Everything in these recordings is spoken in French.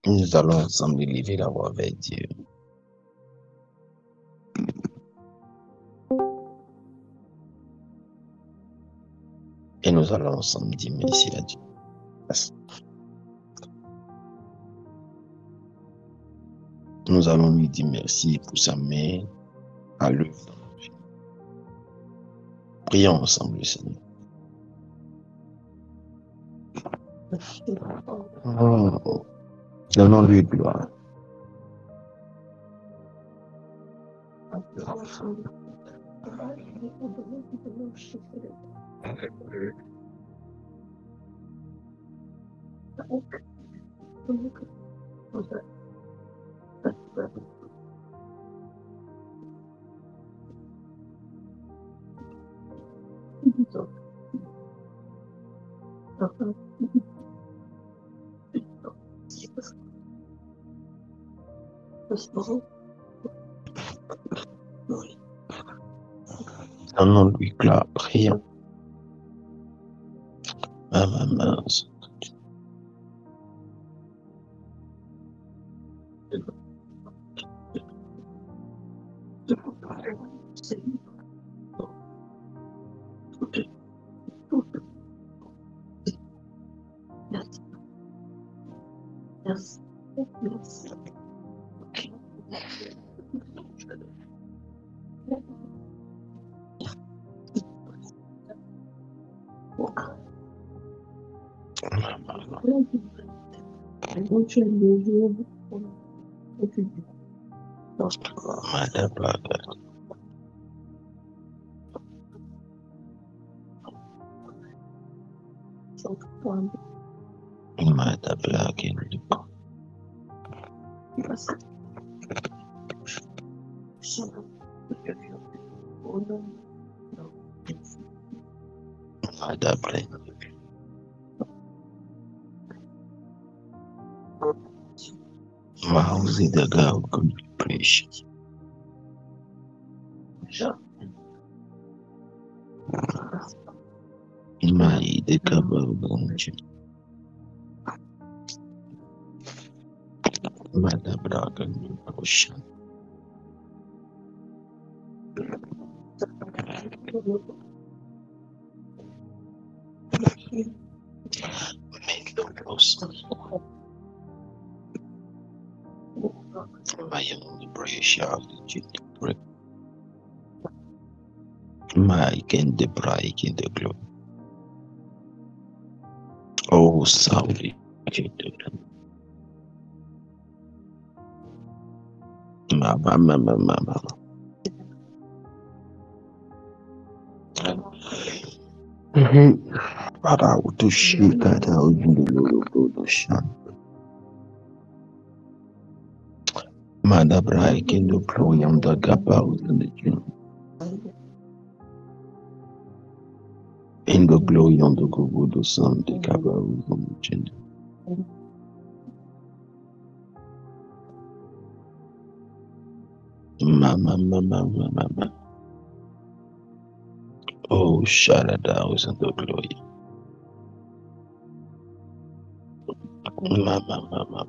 Nous allons ensemble élever la voix vers Dieu. Et nous allons ensemble dire merci à Dieu. Nous allons lui dire merci pour sa main à l'œuvre. Prions ensemble, le Seigneur. Oh, donnons-lui gloire. Donnons-lui gloire. Prions. Maman. Mauzi the God good precious. My the cover Mada Braga Ocean. Make no loss. My only precious break. My can the break in the globe. Oh, Saudi. Mama. Para to shake that out in the ocean. Mada break in the glory on the gap out in the June. In the glory on the Google, the sun, the gap out on the June. Mama. Oh, Sharada was in the glory. Mama.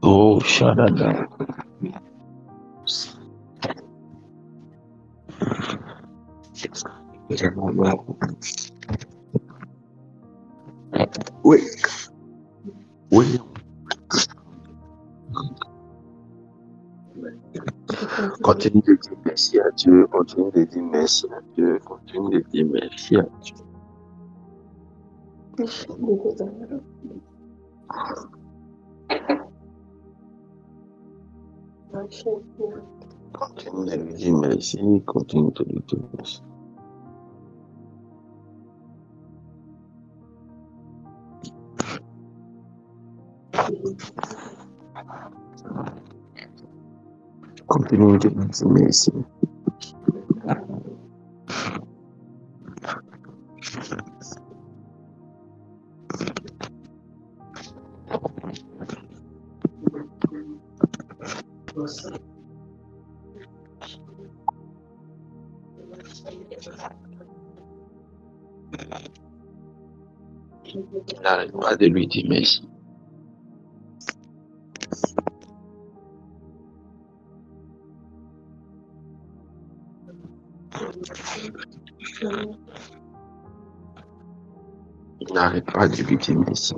Oh, Sharada. Oui. Continue de dire merci à Dieu, continue de dire merci à Dieu, continue de dire merci à Dieu. Continue de lui dire merci, continue de lui dire merci. continue de lui dire merci. N'arrête pas de lui dire merci. N'arrête pas de lui dire merci.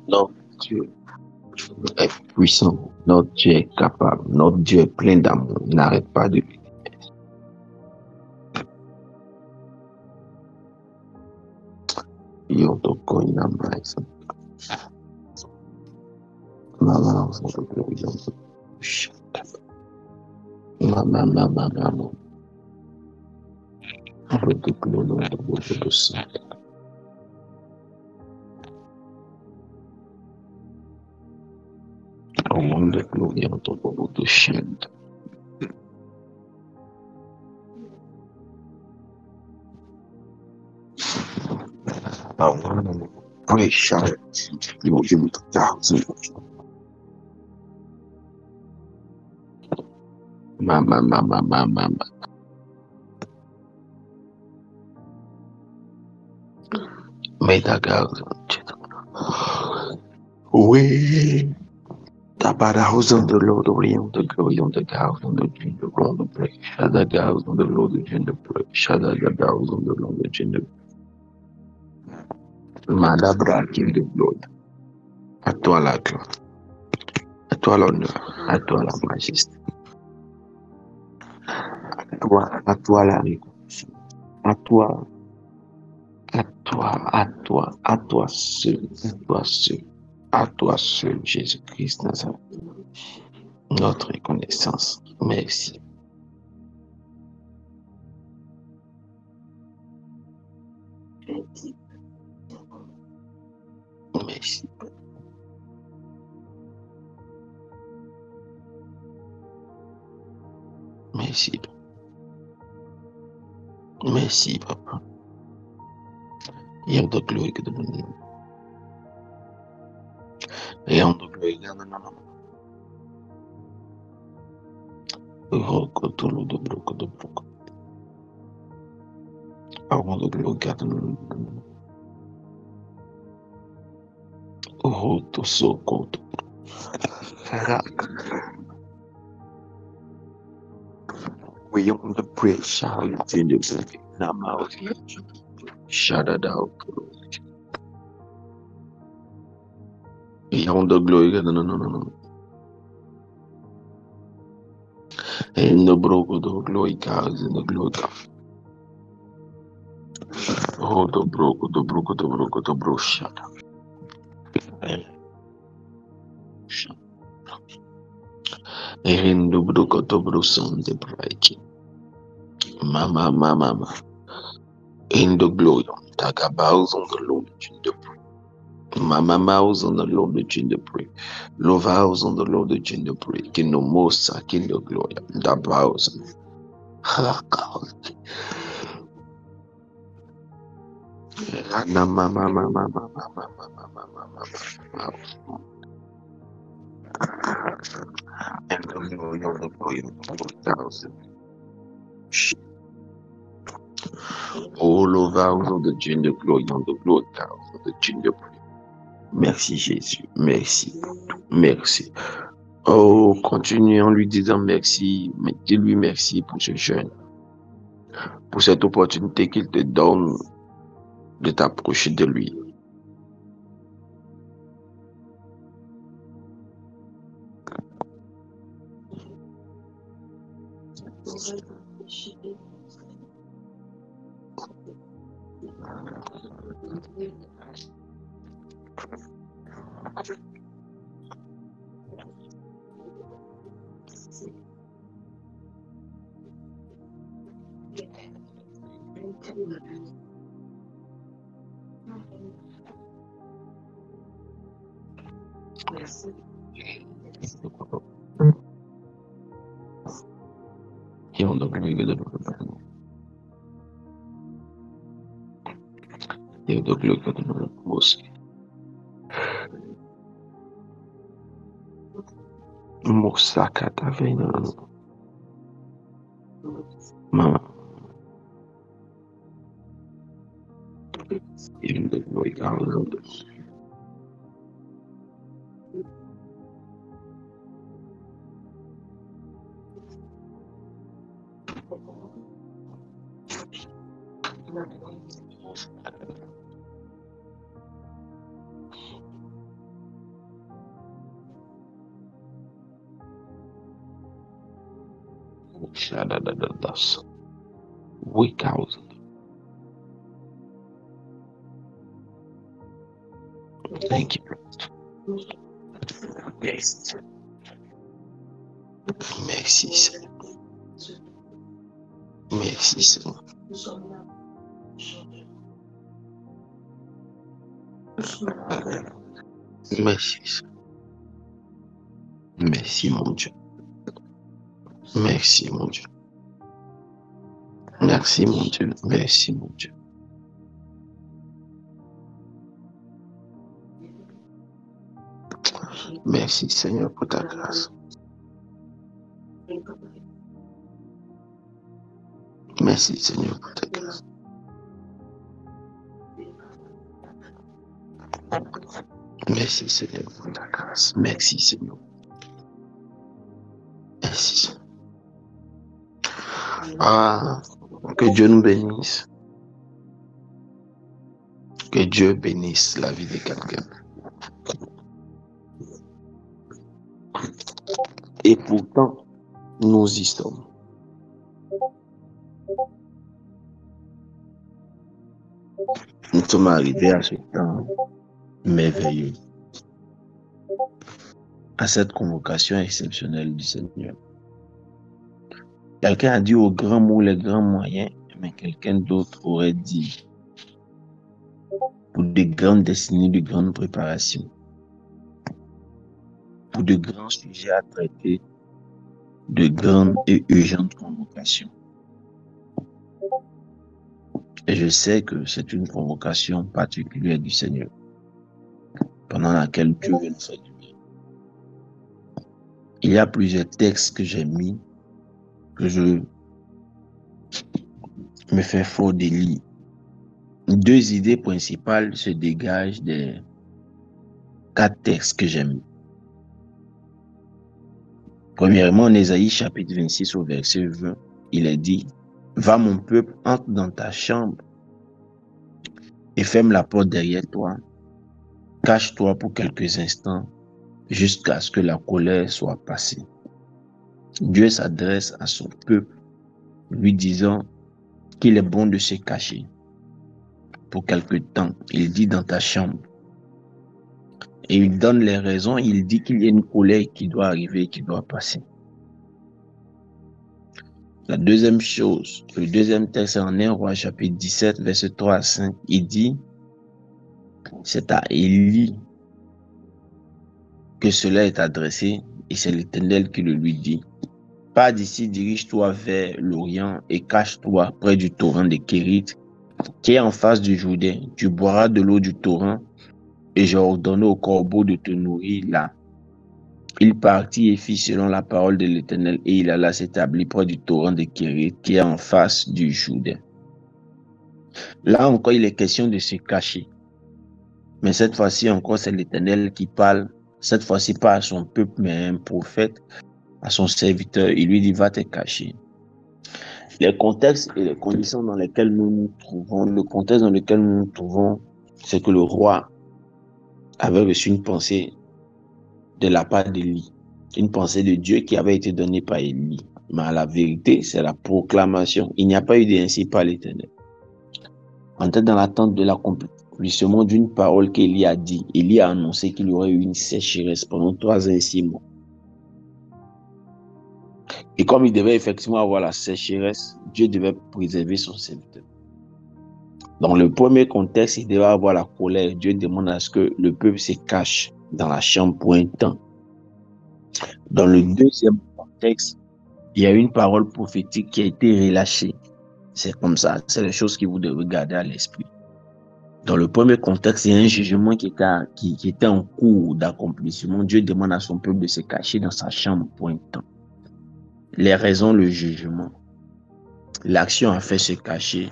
Notre Dieu est puissant. Notre Dieu est capable. Notre Dieu est plein d'amour. N'arrête pas de lui dire merci. Yo toko ina maisa. Mama usiku yo. Mama. Au monde de gloire en ton bobo de chien. Au monde de pressure. You give me 1,000. Mama. May the God. Oui. Tabarahos de Lord Orion de Glorion de Gauss on the Gin de Blond de Break, Shada Gauss on the Lord de Gin de Break, Shada Gauss on the Lord de Gin de Madabra King de Blood. À toi la gloire, à toi l'honneur, à toi la majesté, à toi la récompense, à toi à toi seul, Jésus-Christ Nazareth, notre reconnaissance. Merci. Merci. Merci. Merci, Papa. Rien de gloire que de nous. Rien de gloire, non. Roko tolo de bloco de bloco. Avant de gloire, non. Roto soko. Voyons de pressure, you did it. Nama. Shut it out. Rien de gloire, non. And the broco do glory cows in the glory. Oh, the broco, shut up. And the broco, the broson, the bright. Mama. In the glory, Takabaus on the Lord in the pray. Mama mouse on the Lord in the pray. Love house on the Lord in the pray. Kingdom mosa, kingdom glory. The bows. Mama. And the glory of the glory of the thousand. Oh, love house on the gender glory on the glory house on the gender pray. Merci Jésus, merci. Oh, continue en lui disant merci, mais dis-lui merci pour ce jeune, pour cette opportunité qu'il te donne de t'approcher de lui. Mosakata vena ma in the glory God shada da da das wake out. Thank you. Yes. Merci Seigneur. Merci Seigneur. Merci Seigneur. Merci mon Dieu. Merci mon Dieu. Merci mon Dieu. Merci mon Dieu. Merci Seigneur pour ta grâce. Merci Seigneur pour ta grâce. Merci Seigneur pour ta grâce. Merci Seigneur. Merci Seigneur. Ah, que Dieu nous bénisse. Que Dieu bénisse la vie de quelqu'un. Et pourtant, nous y sommes. Nous sommes arrivés à ce temps merveilleux, à cette convocation exceptionnelle du Seigneur. Quelqu'un a dit aux grands mots les grands moyens, mais quelqu'un d'autre aurait dit pour de grandes destinées, de grandes préparations, pour de grands sujets à traiter, de grandes et urgentes convocations. Et je sais que c'est une convocation particulière du Seigneur, pendant laquelle Dieu veut nous faire du bien. Il y a plusieurs textes que j'ai mis, que je me fais fort de lire. Deux idées principales se dégagent des 4 textes que j'ai mis. Premièrement, en Ésaïe chapitre 26 au verset 20, il est dit « Va mon peuple, entre dans ta chambre et ferme la porte derrière toi. Cache-toi pour quelques instants jusqu'à ce que la colère soit passée. » Dieu s'adresse à son peuple, lui disant qu'il est bon de se cacher pour quelque temps. Il dit dans ta chambre. Et il donne les raisons. Il dit qu'il y a une colère qui doit arriver, qui doit passer. La deuxième chose, le deuxième texte en 1 Roi chapitre 17, verset 3 à 5, il dit, c'est à Élie que cela est adressé et c'est l'Éternel qui le lui dit. Pars d'ici, dirige-toi vers l'Orient et cache-toi près du torrent de Kérit qui est en face du Jourdain. Tu boiras de l'eau du torrent et j'ai ordonné au corbeau de te nourrir là. Il partit et fit selon la parole de l'Éternel et il alla s'établir près du torrent de Kérit qui est en face du Jourdain. Là encore, il est question de se cacher. Mais cette fois-ci encore, c'est l'Éternel qui parle. Cette fois-ci pas à son peuple, mais à un prophète, à son serviteur. Il lui dit, va te cacher. Les contextes et les conditions dans lesquelles nous nous trouvons, le contexte dans lequel nous nous trouvons, c'est que le roi avait reçu une pensée de la part d'Élie, une pensée de Dieu qui avait été donnée par Élie. Mais à la vérité, c'est la proclamation. Il n'y a pas eu d'ainsi par l'Éternel. On était dans l'attente de l'accomplissement d'une parole qu'Élie a dit. Élie a annoncé qu'il y aurait eu une sécheresse pendant 3 ans et 6 mois. Et comme il devait effectivement avoir la sécheresse, Dieu devait préserver son serviteur. Dans le premier contexte, il devait avoir la colère. Dieu demande à ce que le peuple se cache dans la chambre pour un temps. Dans le deuxième contexte, il y a une parole prophétique qui a été relâchée. C'est comme ça, c'est les choses que vous devez garder à l'esprit. Dans le premier contexte, il y a un jugement qui était en cours d'accomplissement. Dieu demande à son peuple de se cacher dans sa chambre pour un temps. Les raisons, le jugement. L'action a fait se cacher.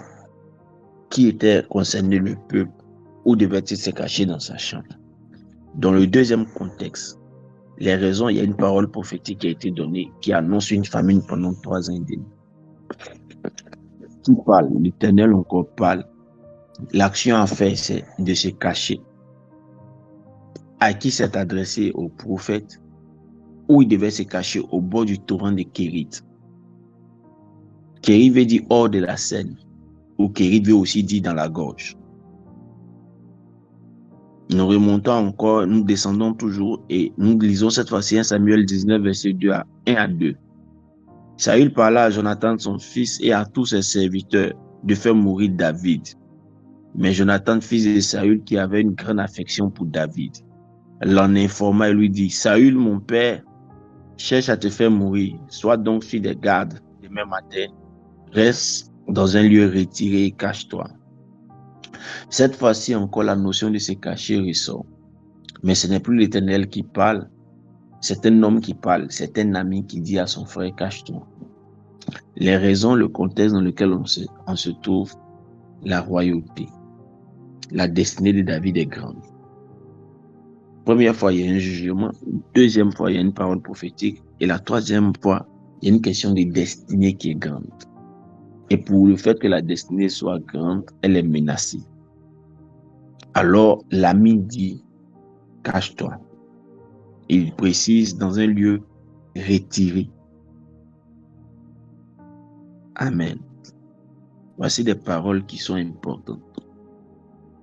Qui était concerné, le peuple, ou devait-il se cacher dans sa chambre? Dans le deuxième contexte, les raisons, il y a une parole prophétique qui a été donnée qui annonce une famine pendant 3 ans et demi. Qui parle? L'Éternel encore parle. L'action à faire, c'est de se cacher. À qui s'est adressé? Au prophète, où il devait se cacher au bord du torrent de Kérit. Kérit veut dire hors de la scène, ou Kérit veut aussi dire dans la gorge. Nous remontons encore, nous descendons toujours et nous lisons cette fois-ci 1 Samuel 19, verset 2 à 1 à 2. Saül parla à Jonathan, son fils, et à tous ses serviteurs de faire mourir David. Mais Jonathan, fils de Saül, qui avait une grande affection pour David, l'en informa et lui dit: Saül, mon père, cherche à te faire mourir. Sois donc fille de garde demain matin. Reste dans un lieu retiré et cache-toi. Cette fois-ci encore, la notion de se cacher ressort. Mais ce n'est plus l'Éternel qui parle, c'est un homme qui parle, c'est un ami qui dit à son frère: cache-toi. Les raisons, le contexte dans lequel on se trouve, la royauté. La destinée de David est grande. Première fois, il y a un jugement. Deuxième fois, il y a une parole prophétique. Et la troisième fois, il y a une question de destinée qui est grande. Et pour le fait que la destinée soit grande, elle est menacée. Alors, l'ami dit: cache-toi. Il précise dans un lieu retiré. Amen. Voici des paroles qui sont importantes.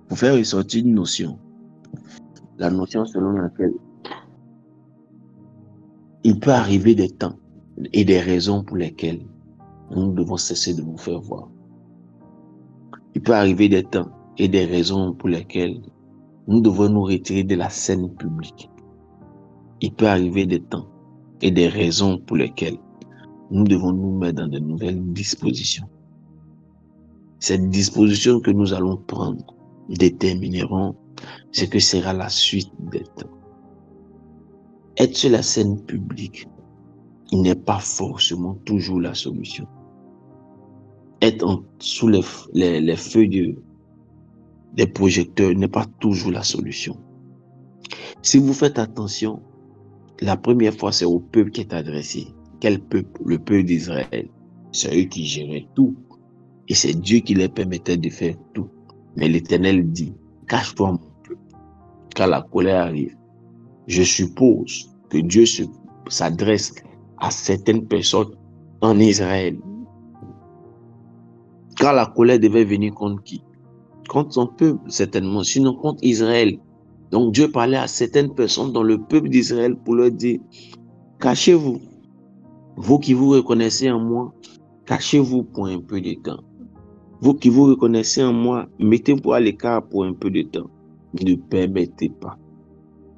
Pour faire ressortir une notion, la notion selon laquelle il peut arriver des temps et des raisons pour lesquelles nous devons cesser de nous faire voir. Il peut arriver des temps et des raisons pour lesquelles nous devons nous retirer de la scène publique. Il peut arriver des temps et des raisons pour lesquelles nous devons nous mettre dans de nouvelles dispositions. Cette disposition que nous allons prendre détermineront ce que sera la suite des temps. Être sur la scène publique, il n'est pas forcément toujours la solution. Être sous les feux des projecteurs n'est pas toujours la solution. Si vous faites attention, la première fois, c'est au peuple qui est adressé. Quel peuple? Le peuple d'Israël. C'est eux qui géraient tout. Et c'est Dieu qui leur permettait de faire tout. Mais l'Éternel dit: cache-toi, mon peuple, car la colère arrive. Je suppose que Dieu s'adresse à certaines personnes en Israël. Car la colère devait venir contre qui? Contre son peuple, certainement, sinon contre Israël. Donc Dieu parlait à certaines personnes dans le peuple d'Israël pour leur dire: cachez-vous. Vous qui vous reconnaissez en moi, cachez-vous pour un peu de temps. Vous qui vous reconnaissez en moi, mettez-vous à l'écart pour un peu de temps. Ne permettez pas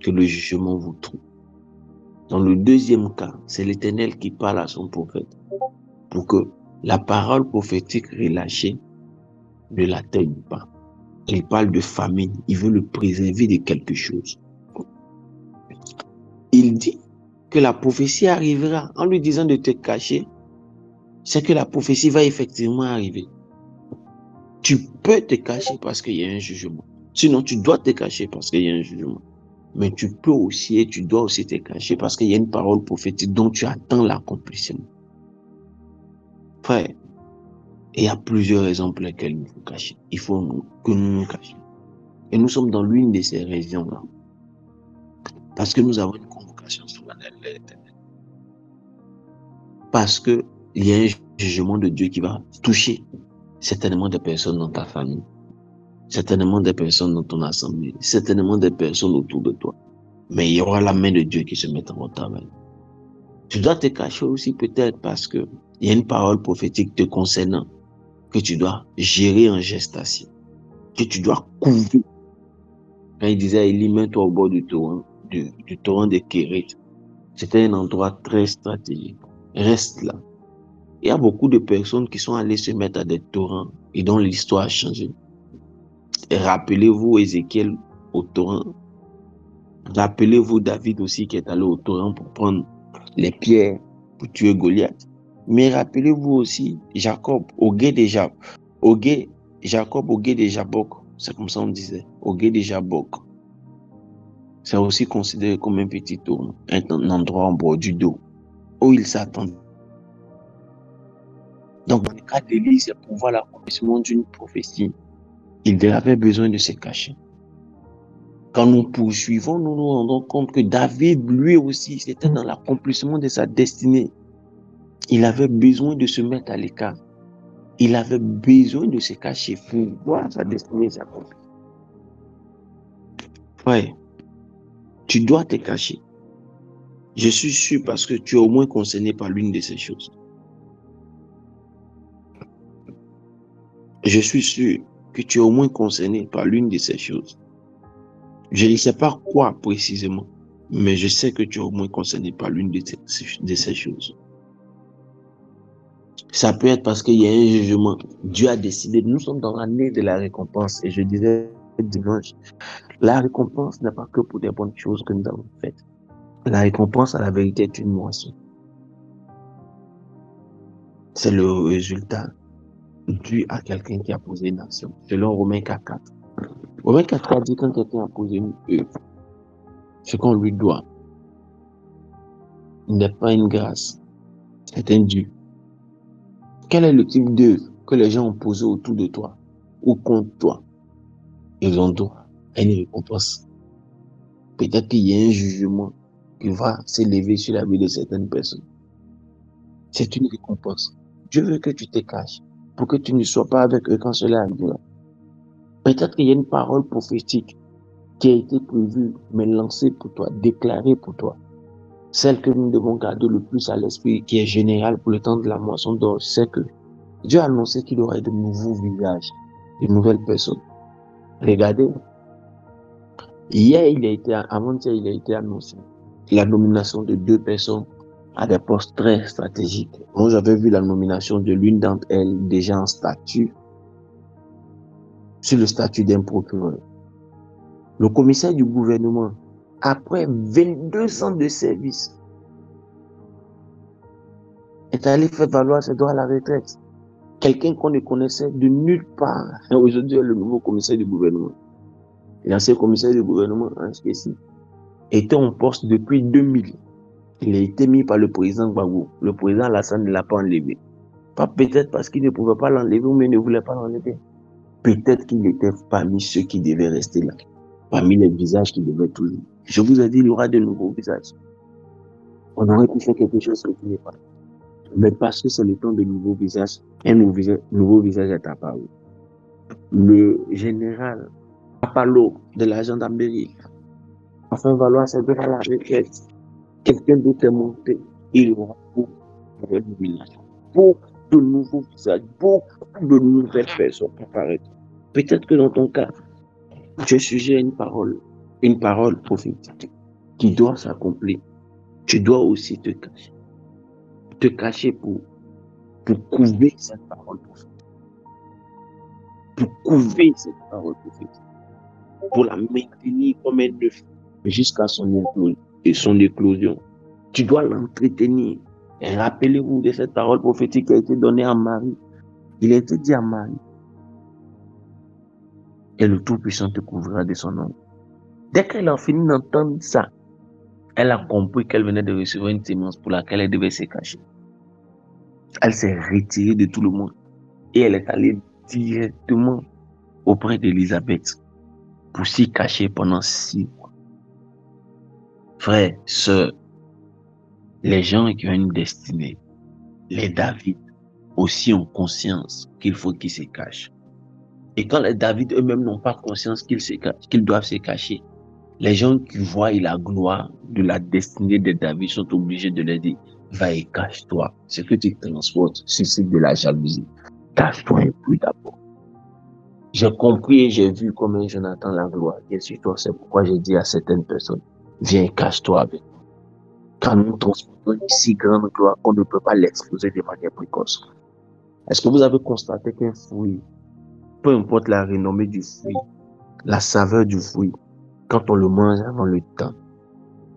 que le jugement vous trouve. Dans le deuxième cas, c'est l'Éternel qui parle à son prophète pour que la parole prophétique relâchée ne l'atteigne pas. Il parle de famine, il veut le préserver de quelque chose. Il dit que la prophétie arrivera en lui disant de te cacher, c'est que la prophétie va effectivement arriver. Tu peux te cacher parce qu'il y a un jugement. Sinon, tu dois te cacher parce qu'il y a un jugement. Mais tu peux aussi et tu dois aussi te cacher parce qu'il y a une parole prophétique dont tu attends l'accomplissement. Frère, il y a plusieurs raisons pour lesquelles il faut cacher. Il faut que nous nous cachions. Et nous sommes dans l'une de ces raisons-là. Parce que nous avons une convocation solennelle de l'Éternel. Parce qu'il y a un jugement de Dieu qui va toucher certainement des personnes dans ta famille, certainement des personnes dans ton assemblée, certainement des personnes autour de toi. Mais il y aura la main de Dieu qui se mettra en travail. Tu dois te cacher aussi peut-être parce qu'il y a une parole prophétique te concernant que tu dois gérer en gestation. que tu dois couver. Quand il disait, Élie, mets-toi au bord du torrent de Kérit. C'était un endroit très stratégique. Reste là. Il y a beaucoup de personnes qui sont allées se mettre à des torrents et dont l'histoire a changé. Et rappelez-vous Ézéchiel au torrent. Rappelez-vous David aussi qui est allé au torrent pour prendre les pierres pour tuer Goliath. Mais rappelez-vous aussi Jacob au gué de Jacob, au gué de Jabok. C'est comme ça on disait, au gué de Jabok. C'est aussi considéré comme un petit torrent, un endroit en bord du dos où il s'attendait. Donc, dans le cas d'Élie, c'est pour voir l'accomplissement d'une prophétie. Il avait besoin de se cacher. Quand nous poursuivons, nous nous rendons compte que David, lui aussi, c'était dans l'accomplissement de sa destinée. Il avait besoin de se mettre à l'écart. Il avait besoin de se cacher pour voir sa destinée s'accomplir. Ouais, tu dois te cacher. Je suis sûr parce que tu es au moins concerné par l'une de ces choses. Je suis sûr que tu es au moins concerné par l'une de ces choses. Je ne sais pas quoi précisément, mais je sais que tu es au moins concerné par l'une de ces choses. Ça peut être parce qu'il y a un jugement. Dieu a décidé, nous sommes dans l'année de la récompense. Et je disais dimanche, la récompense n'est pas que pour des bonnes choses que nous avons faites. La récompense, à la vérité, est une moisson. C'est le résultat dû à quelqu'un qui a posé une action. Selon Romains 4.4. Romains 4.4 dit quand quelqu'un a posé une œuvre, ce qu'on lui doit n'est pas une grâce, c'est un dû. Quel est le type d'œuvre que les gens ont posé autour de toi ou contre toi? Ils ont droit à une récompense. Peut-être qu'il y a un jugement qui va s'élever sur la vie de certaines personnes. C'est une récompense. Dieu veut que tu te caches pour que tu ne sois pas avec eux quand cela arrivera. Peut-être qu'il y a une parole prophétique qui a été prévue, mais lancée pour toi, déclarée pour toi. Celle que nous devons garder le plus à l'esprit, qui est générale pour le temps de la moisson d'or, c'est que Dieu a annoncé qu'il y aurait de nouveaux visages, de nouvelles personnes. Regardez, avant-hier, il a été annoncé la nomination de 2 personnes à des postes très stratégiques. Moi, j'avais vu la nomination de l'une d'entre elles déjà en statut, sur le statut d'un procureur. Le commissaire du gouvernement, après 22 ans de service, est allé faire valoir ses droits à la retraite. Quelqu'un qu'on ne connaissait de nulle part. Aujourd'hui, le nouveau commissaire du gouvernement. L'ancien commissaire du gouvernement, était en poste depuis 2000. Il a été mis par le président Gbagbo. Le président Alassane ne l'a pas enlevé. Pas peut-être parce qu'il ne pouvait pas l'enlever ou mais ne voulait pas l'enlever. Peut-être qu'il était parmi ceux qui devaient rester là. Parmi les visages qui devaient toujours. Je vous ai dit, il y aura de nouveaux visages. On aurait pu faire quelque chose qui n'est pas. Mais parce que c'est le temps de nouveaux visages, un nouveau visage est apparu. Le général Apollo de la gendarmerie a fait valoir ses droits à la retraite. Quelqu'un d'autre est monté. Il y aura beaucoup de nouveaux visages, beaucoup de nouvelles personnes qui apparaîtront. Peut-être que dans ton cas, tu es sujet à une parole prophétique qui doit s'accomplir. Tu dois aussi te cacher. Te cacher pour couver cette parole prophétique. Pour couver cette parole prophétique. Pour la maintenir comme un œuf jusqu'à son éclosion. Tu dois l'entretenir. Et rappelez-vous de cette parole prophétique qui a été donnée à Marie. Il a été dit à Marie, et le Tout-Puissant te couvrira de son ombre. Dès qu'elle a fini d'entendre ça, elle a compris qu'elle venait de recevoir une sémence pour laquelle elle devait se cacher. Elle s'est retirée de tout le monde et elle est allée directement auprès d'Élisabeth pour s'y cacher pendant 6 mois. Frères, sœurs, les gens qui ont une destinée, les David, aussi ont conscience qu'il faut qu'ils se cachent. Et quand les David eux-mêmes n'ont pas conscience qu'ils doivent se cacher, les gens qui voient la gloire de la destinée de David sont obligés de leur dire, va et cache-toi. Ce que tu transportes suscite de la jalousie. Cache-toi un peu d'abord. J'ai compris et j'ai vu comment Jonathan la gloire est sur toi. C'est pourquoi j'ai dit à certaines personnes, viens, cache-toi avec nous. Car nous transportons une si grande gloire qu'on ne peut pas l'exposer de manière précoce. Est-ce que vous avez constaté qu'un fruit, peu importe la renommée du fruit, la saveur du fruit, quand on le mange avant le temps,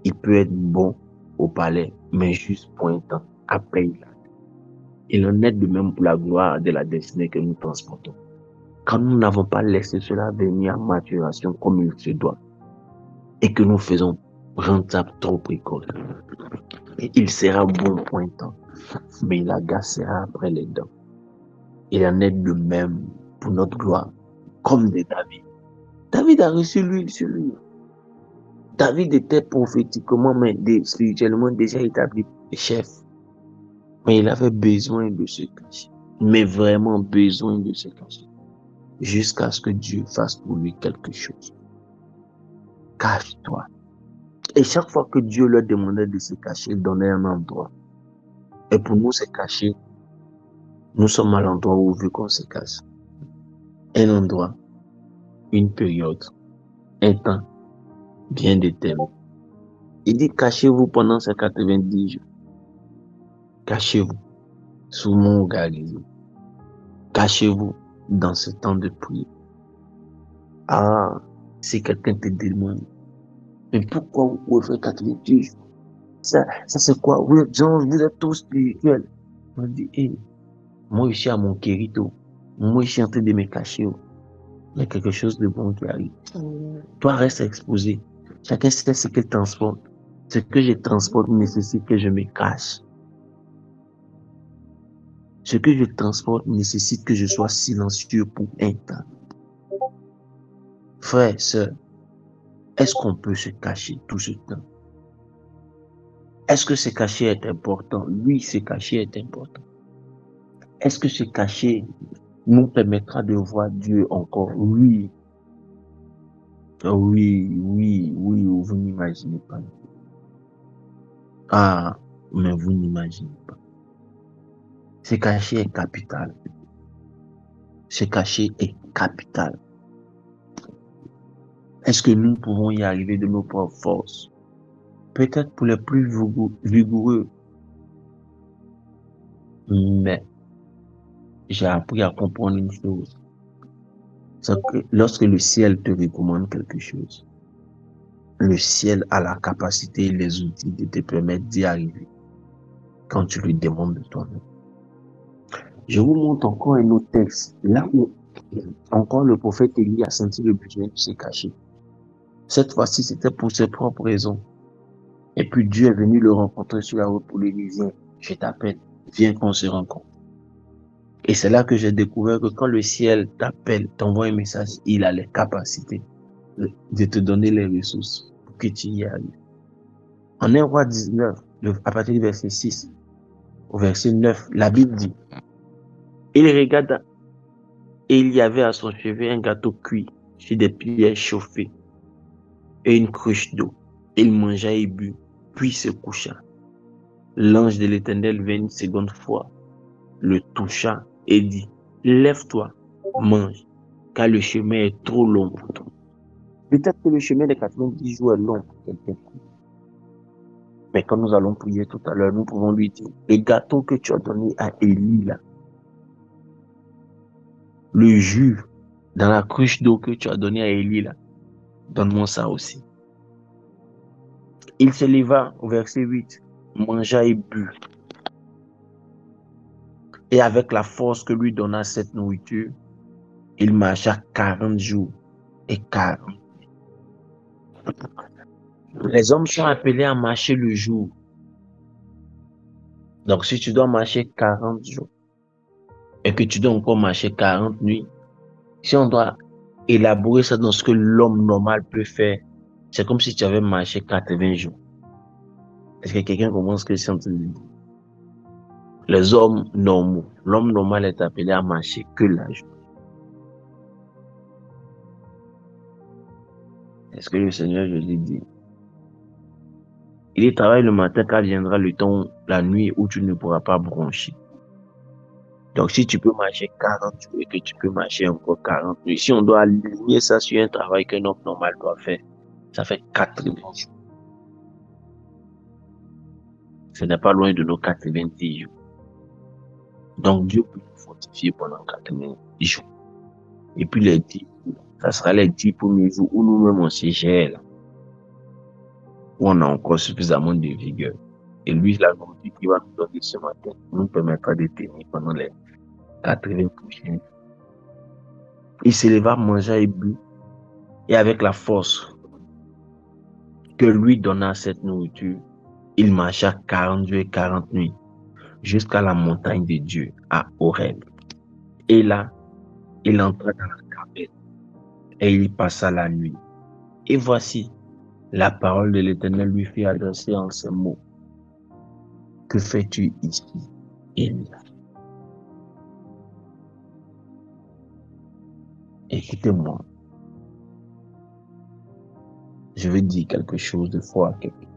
il peut être bon au palais, mais juste pour un temps. Après, il en est de même pour la gloire de la destinée que nous transportons. Quand nous n'avons pas laissé cela venir à maturation comme il se doit, et que nous faisons rentable trop précoce, et il sera bon pour un temps, mais il agacera après les dents. Il en est de même pour notre gloire, comme de David. David a reçu l'huile sur lui. David était prophétiquement, mais spirituellement déjà établi chef. Mais il avait besoin de se cacher. Mais vraiment besoin de se cacher. Jusqu'à ce que Dieu fasse pour lui quelque chose. Cache-toi. Et chaque fois que Dieu leur demandait de se cacher, il donnait un endroit. Et pour nous se cacher, nous sommes à l'endroit où veut qu'on se cache. Un endroit, une période, un temps bien déterminé. Il dit cachez-vous pendant ces 90 jours. Cachez-vous sous mon regard. Cachez-vous dans ce temps de prière. Ah, si quelqu'un te demande, mais pourquoi vous pouvez faire 90 jours? Ça c'est quoi? Vous êtes tous spirituels. On dit, hey, moi je suis à mon kérito. Moi je suis en train de me cacher. Il y a quelque chose de bon qui arrive. Toi, reste exposé. Chacun sait ce qu'il transporte. Ce que je transporte nécessite que je me cache. Ce que je transporte nécessite que je sois silencieux pour un temps. Frère, sœur, est-ce qu'on peut se cacher tout ce temps? Est-ce que se cacher est important? Oui, se cacher est important. Est-ce que se cacher nous permettra de voir Dieu encore? Oui. Oui, vous n'imaginez pas. Ah, mais vous n'imaginez pas. Se cacher est capital. Se cacher est capital. Est-ce que nous pouvons y arriver de nos propres forces? Peut-être pour les plus vigoureux. Mais j'ai appris à comprendre une chose. C'est que lorsque le ciel te recommande quelque chose, le ciel a la capacité et les outils de te permettre d'y arriver quand tu lui demandes de toi-même. Je vous montre encore un autre texte. Là où encore le prophète Élie a senti le besoin de se cacher. Cette fois-ci, c'était pour ses propres raisons. Et puis Dieu est venu le rencontrer sur la route pour lui dire, viens, je t'appelle, viens qu'on se rencontre. Et c'est là que j'ai découvert que quand le ciel t'appelle, t'envoie un message, il a les capacités de te donner les ressources pour que tu y arrives. En 1 Roi 19, à partir du verset 6 au verset 9, la Bible dit, il regarda et il y avait à son chevet un gâteau cuit sur des pierres chauffées et une cruche d'eau. Il mangea et but, puis se coucha. L'ange de l'Éternel vint une seconde fois, le toucha et dit, lève-toi, mange, car le chemin est trop long pour toi. Peut-être que le chemin des 90 jours est long pour quelqu'un. Mais quand nous allons prier tout à l'heure, nous pouvons lui dire, le gâteau que tu as donné à Élie, là, le jus dans la cruche d'eau que tu as donné à Élie, là, donne-moi ça aussi. Il se leva au verset 8, mangea et but. Et avec la force que lui donna cette nourriture, il marcha 40 jours et 40. Les hommes sont appelés à marcher le jour. Donc si tu dois marcher 40 jours et que tu dois encore marcher 40 nuits, si on doit élaborer ça dans ce que l'homme normal peut faire, c'est comme si tu avais marché 80 jours. Est-ce que quelqu'un comprend ce que je suis en train de dire? Les hommes normaux, l'homme normal est appelé à marcher que la journée. Est-ce que le Seigneur, je l'ai dit? Il travaille le matin car viendra le temps, la nuit où tu ne pourras pas broncher. Donc, si tu peux marcher 40 jours et que tu peux marcher encore 40 nuits, si on doit aligner ça sur un travail qu'un homme normal doit faire, ça fait 80 jours. Ce n'est pas loin de nos 90 jours. Donc, Dieu peut nous fortifier pendant 90 jours. Et puis, les 10, ça sera les 10 premiers jours où nous-mêmes on se gère, où on a encore suffisamment de vigueur. Et lui, la nourriture qu'il va nous donner ce matin nous permettra de tenir pendant les 80 prochains jours. Il se leva, mangea et but, et avec la force que lui donna cette nourriture, il marcha 40 jours et 40 nuits jusqu'à la montagne de Dieu, à Horeb. Et là, il entra dans la caverne et il passa la nuit. Et voici, la parole de l'Éternel lui fit adresser en ces mots. Que fais-tu ici, Élie? Écoutez-moi. Je vais dire quelque chose de fort à quelqu'un.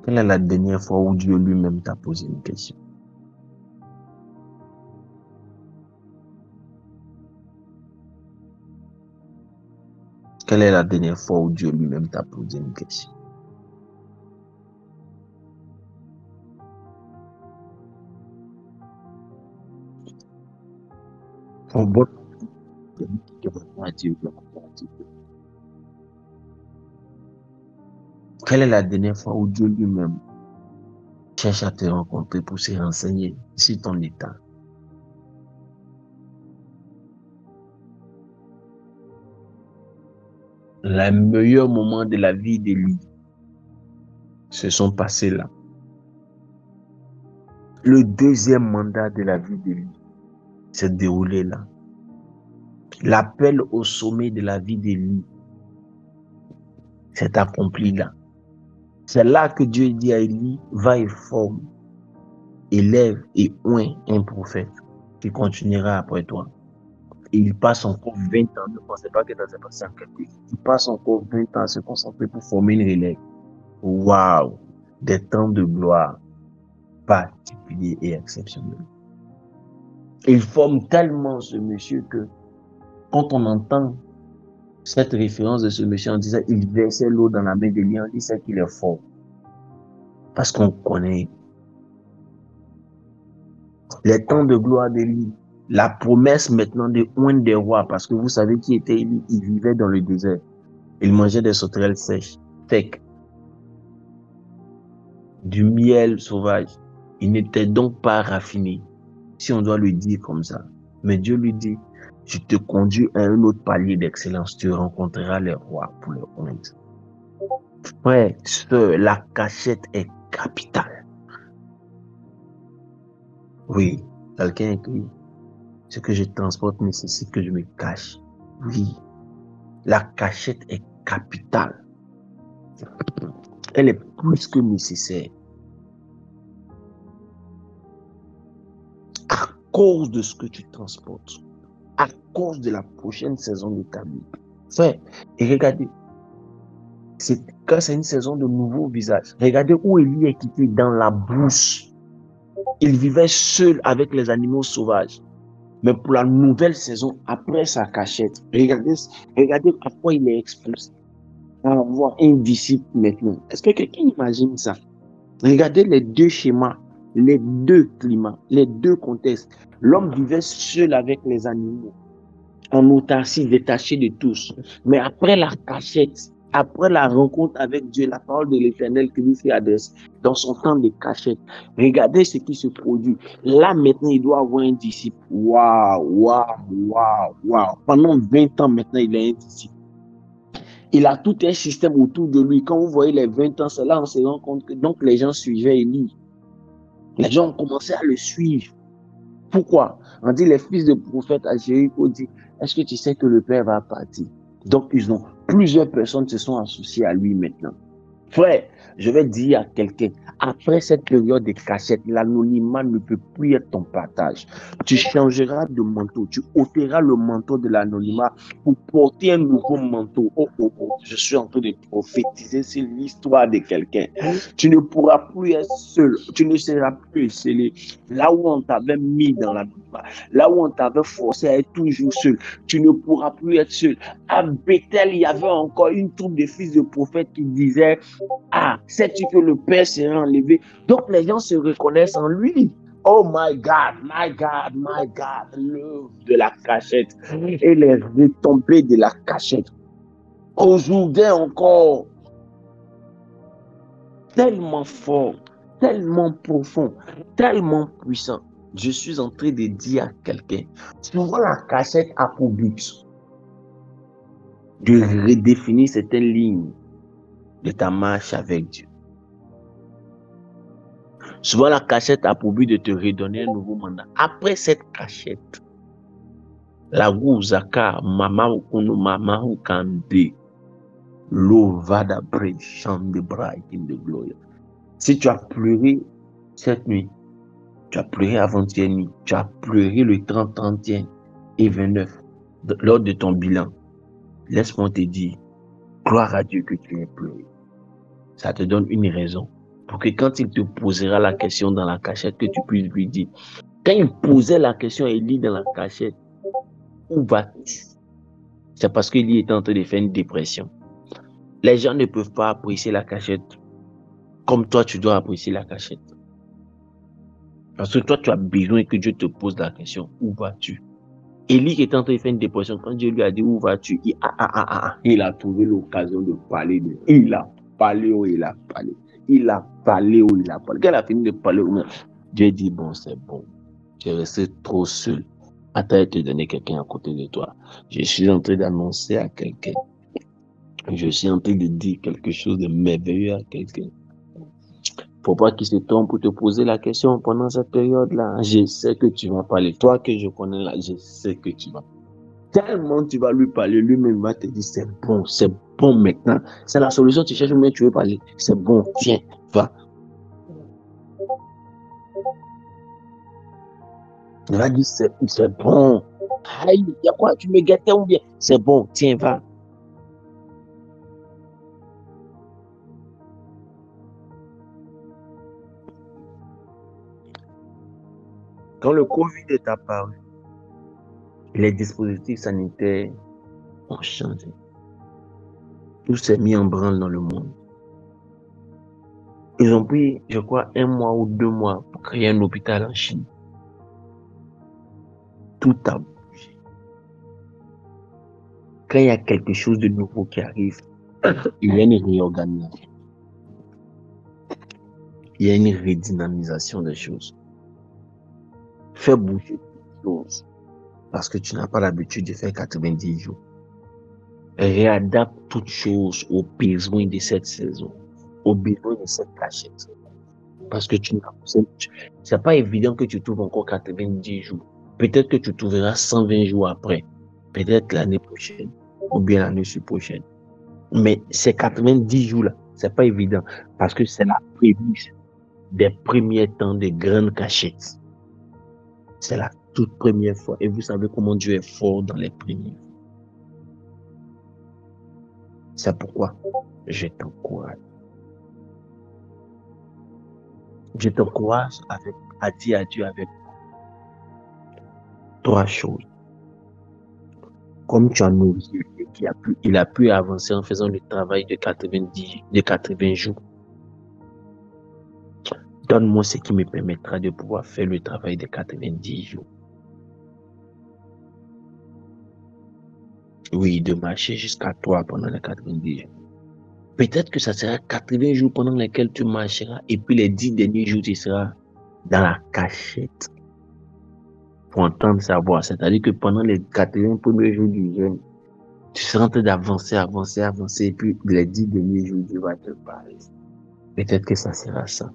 Quelle est la dernière fois où Dieu lui-même t'a posé une question? Quelle est la dernière fois où Dieu lui-même t'a posé une question? En bon, quelle est la dernière fois où Dieu lui-même cherche à te rencontrer pour se renseigner sur ton état? Les meilleurs moments de la vie d'Élie se sont passés là. Le deuxième mandat de la vie d'Élie s'est déroulé là. L'appel au sommet de la vie d'Élie s'est accompli là. C'est là que Dieu dit à Élie, va et forme, élève et oint un prophète qui continuera après toi. Et il passe encore 20 ans, ne pensez pas que ça s'est passé en quelques jours. Il passe encore 20 ans à se concentrer pour former une relève. Waouh! Des temps de gloire particuliers et exceptionnels. Il forme tellement ce monsieur que quand on entend cette référence de ce monsieur en disant il versait l'eau dans la main d'Élie, on dit c'est qu'il est fort. Parce qu'on connaît les temps de gloire d'Élie, la promesse maintenant de oindre des rois, parce que vous savez qui était Élie, il vivait dans le désert. Il mangeait des sauterelles sèches, secs, du miel sauvage. Il n'était donc pas raffiné, si on doit le dire comme ça. Mais Dieu lui dit, je te conduis à un autre palier d'excellence, tu rencontreras les rois pour les oindre. Ouais, la cachette est capitale. Oui, quelqu'un écrit, ce que je transporte nécessite que je me cache. Oui, la cachette est capitale. Elle est plus que nécessaire. À cause de ce que tu transportes, à cause de la prochaine saison de ta vie. Frère, et regardez, quand c'est une saison de nouveaux visages, regardez où Élie est quitté dans la brousse. Il vivait seul avec les animaux sauvages. Mais pour la nouvelle saison, après sa cachette, regardez à quoi il est exposé. À avoir un disciple maintenant. Est-ce que quelqu'un imagine ça? Regardez les deux schémas, les deux climats, les deux contextes. L'homme vivait seul avec les animaux, en autarcie, détaché de tous. Mais après la cachette, après la rencontre avec Dieu, la parole de l'Éternel qui lui fait adresse, dans son temps de cachette, regardez ce qui se produit. Là, maintenant, il doit avoir un disciple. Waouh. Pendant 20 ans, maintenant, il a un disciple. Il a tout un système autour de lui. Quand vous voyez les 20 ans, c'est là on se rend compte que donc les gens suivaient Élie. Les gens ont commencé à le suivre. Pourquoi? On dit les fils de prophètes à Jéricho dit, est-ce que tu sais que le Père va partir? Donc plusieurs personnes se sont associées à lui maintenant. Frère, je vais dire à quelqu'un, après cette période de cachette, l'anonymat ne peut plus être ton partage. Tu changeras de manteau, tu ôteras le manteau de l'anonymat pour porter un nouveau manteau. Oh, oh, oh, je suis en train de prophétiser sur l'histoire de quelqu'un. Tu ne pourras plus être seul, tu ne seras plus scellé. Là où on t'avait mis dans l'anonymat, là où on t'avait forcé à être toujours seul, tu ne pourras plus être seul. À Bethel, il y avait encore une troupe de fils de prophètes qui disaient, ah, sais-tu que le Père sera enlevé? Donc les gens se reconnaissent en lui. Oh my God, my God, my God, l'œuvre de la cachette et les retombées de la cachette. Aujourd'hui encore, tellement fort, tellement profond, tellement puissant. Je suis en train de dire à quelqu'un, souvent la cachette a pour but de redéfinir certaines lignes de ta marche avec Dieu. Souvent, la cachette a pour but de te redonner un nouveau mandat. Après cette cachette, la gouzaka, mama ukuno mama ukande, lovada bre, chande bra, in the glory. Si tu as pleuré cette nuit, tu as pleuré avant-hier nuit, tu as pleuré le 30, 31 et 29 lors de ton bilan, laisse-moi te dire, gloire à Dieu que tu aies pleuré. Ça te donne une raison pour que quand il te posera la question dans la cachette, que tu puisses lui dire. Quand il posait la question à Élie dans la cachette, où vas-tu? C'est parce qu'Élie était en train de faire une dépression. Les gens ne peuvent pas apprécier la cachette comme toi, tu dois apprécier la cachette. Parce que toi, tu as besoin que Dieu te pose la question, où vas-tu? Élie qui était en train de faire une dépression, quand Dieu lui a dit, où vas-tu? Il a trouvé l'occasion de parler. Il a parlé où il a parlé. Il a parlé où il a parlé. Quand il a fini de parler, Dieu dit, bon, c'est bon. Tu es resté trop seul. Attends de te donner quelqu'un à côté de toi. Je suis en train d'annoncer à quelqu'un. Je suis en train de dire quelque chose de merveilleux à quelqu'un. Faut pas qu'il se trompe pour te poser la question pendant cette période-là. Je sais que tu vas parler. Toi que je connais là, je sais que tu vas. Tellement tu vas lui parler, lui-même va te dire c'est bon maintenant. C'est la solution, tu cherches, mais tu veux parler. C'est bon, tiens, va. Il va dire c'est bon. Aïe, il y a quoi? Tu me gâtais ou bien? C'est bon, tiens, va. Quand le Covid est apparu, les dispositifs sanitaires ont changé. Tout s'est mis en branle dans le monde. Ils ont pris, je crois, 1 mois ou 2 mois pour créer un hôpital en Chine. Tout a bougé. Quand il y a quelque chose de nouveau qui arrive, il y a une réorganisation. Il y a une redynamisation des choses. Fais bouger les choses parce que tu n'as pas l'habitude de faire 90 jours. Réadapte toutes choses aux besoins de cette saison, aux besoins de cette cachette. Parce que c'est pas évident que tu trouves encore 90 jours. Peut-être que tu trouveras 120 jours après. Peut-être l'année prochaine ou bien l'année prochaine. Mais ces 90 jours-là, c'est pas évident parce que c'est la prémisse des premiers temps de grandes cachettes. C'est la toute première fois. Et vous savez comment Dieu est fort dans les premiers. C'est pourquoi je t'encourage. Je t'encourage à dire à Dieu avec 3 choses. Comme tu as nourri, il a pu avancer en faisant le travail de 80 jours. Donne-moi ce qui me permettra de pouvoir faire le travail de 90 jours. Oui, de marcher jusqu'à toi pendant les 90 jours. Peut-être que ça sera 80 jours pendant lesquels tu marcheras et puis les 10 derniers jours, tu seras dans la cachette pour entendre sa voix. C'est-à-dire que pendant les 80 premiers jours du jeûne, tu seras en train d'avancer, et puis les 10 derniers jours, Dieu va te parler. Peut-être que ça sera ça.